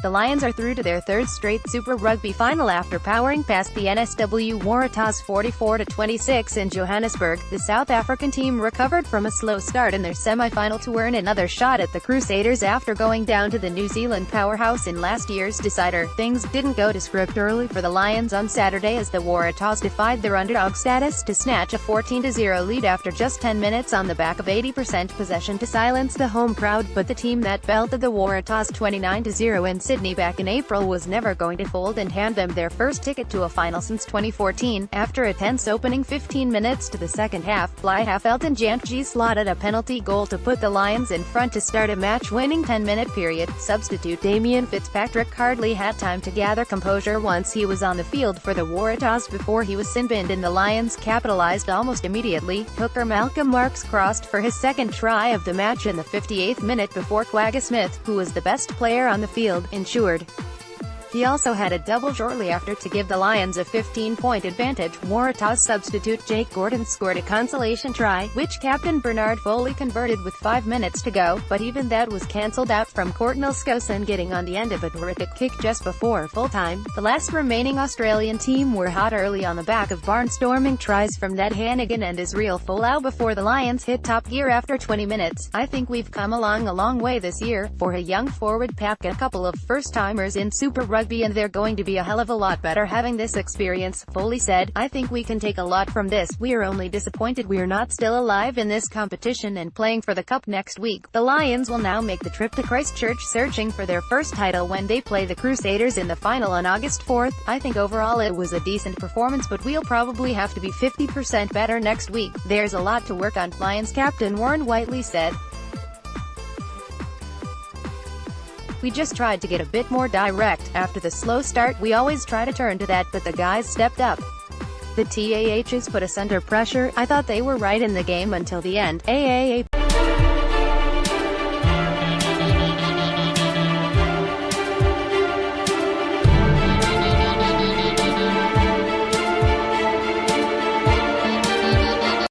The Lions are through to their third straight Super Rugby final after powering past the NSW Waratahs 44-26 in Johannesburg. The South African team recovered from a slow start in their semi-final to earn another shot at the Crusaders after going down to the New Zealand powerhouse in last year's decider. Things didn't go to script early for the Lions on Saturday as the Waratahs defied their underdog status to snatch a 14-0 lead after just 10 minutes on the back of 80% possession to silence the home crowd, but the team that belted the Waratahs 29-0 in Sydney back in April was never going to fold and hand them their first ticket to a final since 2014. After a tense opening 15 minutes to the second half, fly half Elton Jantji slotted a penalty goal to put the Lions in front to start a match-winning 10-minute period. Substitute Damien Fitzpatrick hardly had time to gather composure once he was on the field for the Waratahs before he was sin-binned, and the Lions capitalized almost immediately. Hooker Malcolm Marx crossed for his second try of the match in the 58th minute before Quagga Smith, who was the best player on the field, ensured. He also had a double shortly after to give the Lions a 15-point advantage. Waratahs substitute Jake Gordon scored a consolation try, which captain Bernard Foley converted with 5 minutes to go, but even that was cancelled out from Courtnall Skousen getting on the end of a terrific kick just before full-time. The last remaining Australian team were hot early on the back of barnstorming tries from Ned Hannigan and Israel Folau before the Lions hit top gear after 20 minutes. "I think we've come along a long way this year. For a young forward pack, a couple of first-timers in Super Rugby, and they're going to be a hell of a lot better having this experience," Foley said. "I think we can take a lot from this. We are only disappointed we're not still alive in this competition and playing for the cup next week." The Lions will now make the trip to Christchurch searching for their first title when they play the Crusaders in the final on August 4th. "I think overall it was a decent performance, but we'll probably have to be 50% better next week. There's a lot to work on," Lions captain Warren Whiteley said. "We just tried to get a bit more direct. After the slow start, we always try to turn to that, but the guys stepped up. The TAHs put us under pressure. I thought they were right in the game until the end."